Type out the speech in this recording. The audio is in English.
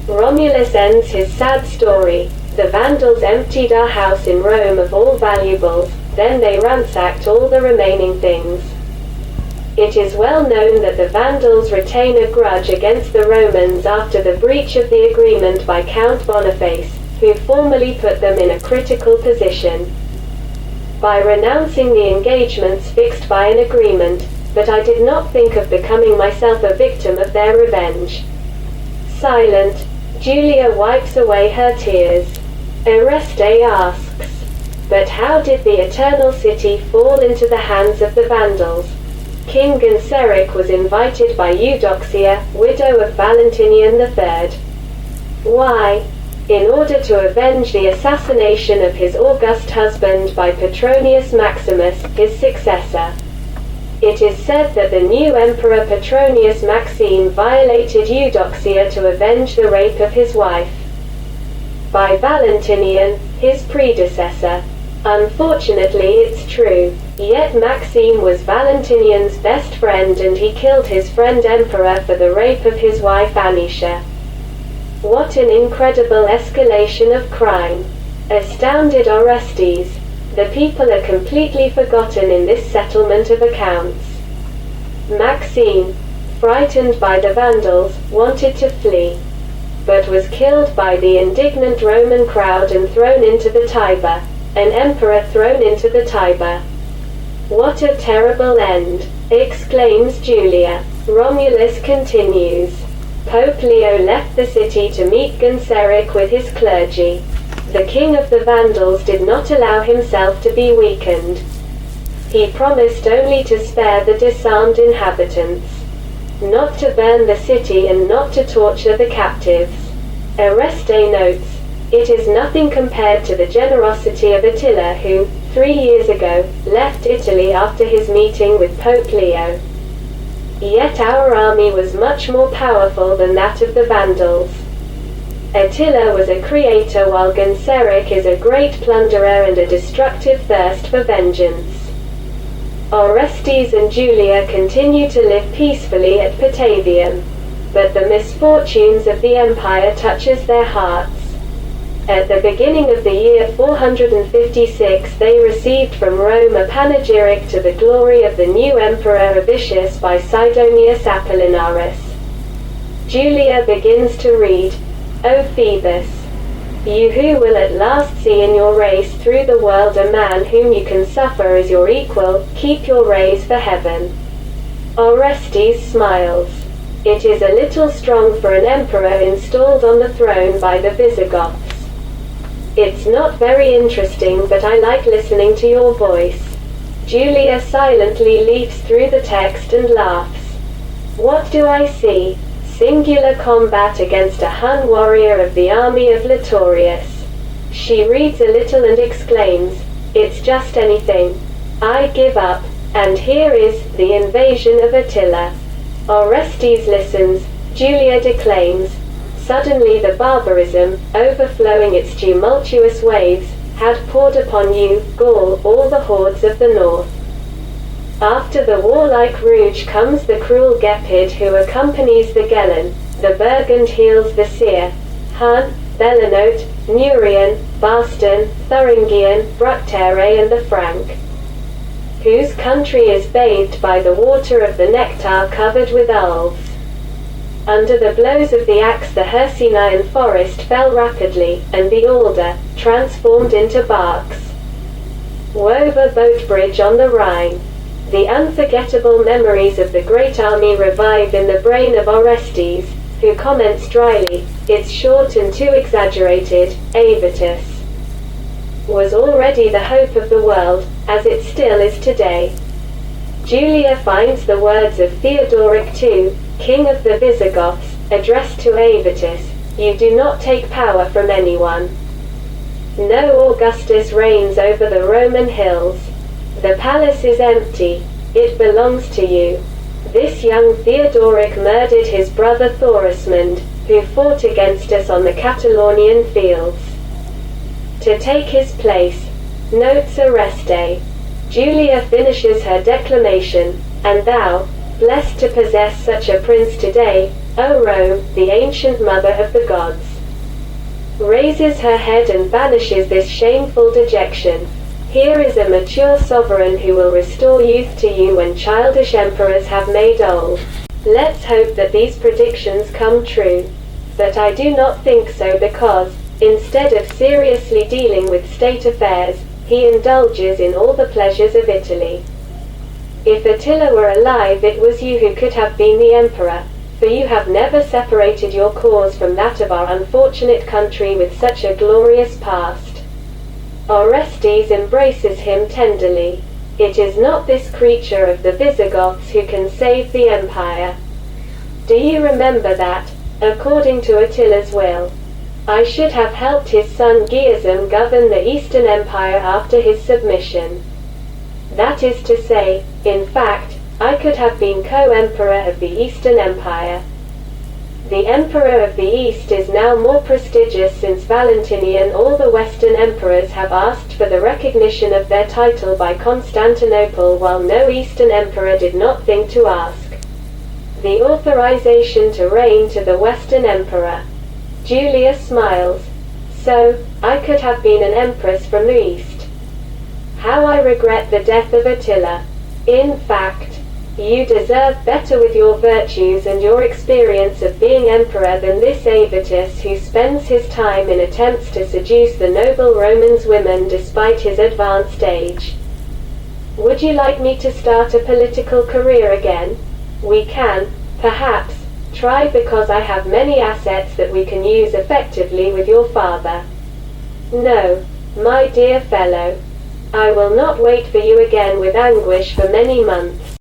Romulus ends his sad story. The Vandals emptied our house in Rome of all valuables, then they ransacked all the remaining things. It is well known that the Vandals retain a grudge against the Romans after the breach of the agreement by Count Boniface, who formally put them in a critical position by renouncing the engagements fixed by an agreement, but I did not think of becoming myself a victim of their revenge. Silent, Julia wipes away her tears. Oreste asks, "But how did the Eternal City fall into the hands of the Vandals?" King Genseric was invited by Eudoxia, widow of Valentinian III. Why? In order to avenge the assassination of his august husband by Petronius Maximus, his successor. It is said that the new emperor Petronius Maxime violated Eudoxia to avenge the rape of his wife by Valentinian, his predecessor. Unfortunately it's true, yet Maxime was Valentinian's best friend and he killed his friend emperor for the rape of his wife Anicia. What an incredible escalation of crime! Astounded Orestes, the people are completely forgotten in this settlement of accounts. Maxime, frightened by the Vandals, wanted to flee, but was killed by the indignant Roman crowd and thrown into the Tiber. An emperor thrown into the Tiber. What a terrible end, exclaims Julia. Romulus continues. Pope Leo left the city to meet Genseric with his clergy. The king of the Vandals did not allow himself to be weakened. He promised only to spare the disarmed inhabitants, not to burn the city and not to torture the captives. Oreste notes, "It is nothing compared to the generosity of Attila who, 3 years ago, left Italy after his meeting with Pope Leo. Yet our army was much more powerful than that of the Vandals. Attila was a creator while Genseric is a great plunderer and a destructive thirst for vengeance." Orestes and Julia continue to live peacefully at Patavium, but the misfortunes of the empire touches their hearts. At the beginning of the year 456 they received from Rome a panegyric to the glory of the new emperor Avitus by Sidonius Apollinaris. Julia begins to read, "O Phoebus, you who will at last see in your race through the world a man whom you can suffer as your equal, keep your rays for heaven." Orestes smiles. It is a little strong for an emperor installed on the throne by the Visigoths. It's not very interesting, but I like listening to your voice. Julia silently leafs through the text and laughs. What do I see? Singular combat against a Hun warrior of the army of Litorius. She reads a little and exclaims, "It's just anything. I give up, and here is the invasion of Attila." Orestes listens. Julia declaims, "Suddenly the barbarism, overflowing its tumultuous waves, had poured upon you, Gaul, all the hordes of the north. After the warlike Ruge comes the cruel Gepid who accompanies the Gelon, the Burgond heals the Scire, Hun, Bellonote, Neurien, Bastarne, Thuringian, Bructere and the Frank, whose country is bathed by the water of the Nektar covered with ulves. Under the blows of the axe the Hercynian forest fell rapidly, and the alder, transformed into barks, wove a boat bridge on the Rhine." The unforgettable memories of the great army revive in the brain of Orestes, who comments dryly, "It's short and too exaggerated." Avitus was already the hope of the world, as it still is today. Julia finds the words of Theodoric II, king of the Visigoths, addressed to Avitus, "You do not take power from anyone. No Augustus reigns over the Roman hills. The palace is empty. It belongs to you. This young Theodoric murdered his brother Thorismund, who fought against us on the Catalonian fields. To take his place," notes Oreste. Julia finishes her declamation, "And thou, blessed to possess such a prince today, O Rome, the ancient mother of the gods, raises her head and banishes this shameful dejection. Here is a mature sovereign who will restore youth to you when childish emperors have made old. Let's hope that these predictions come true. But I do not think so because, instead of seriously dealing with state affairs, he indulges in all the pleasures of Italy. If Attila were alive, it was you who could have been the emperor, for you have never separated your cause from that of our unfortunate country with such a glorious past. Orestes embraces him tenderly. It is not this creature of the Visigoths who can save the empire. Do you remember that, according to Attila's will, I should have helped his son Geazim govern the Eastern Empire after his submission? That is to say, in fact, I could have been co-emperor of the Eastern Empire. The Emperor of the East is now more prestigious since Valentinian. All the Western emperors have asked for the recognition of their title by Constantinople, while no Eastern emperor did not think to ask the authorization to reign to the Western emperor. Julia smiles. So, I could have been an empress from the East. How I regret the death of Attila. In fact, you deserve better with your virtues and your experience of being emperor than this Avitus, who spends his time in attempts to seduce the noble Romans' women despite his advanced age. Would you like me to start a political career again? We can, perhaps, try, because I have many assets that we can use effectively with your father. No, my dear fellow. I will not wait for you again with anguish for many months.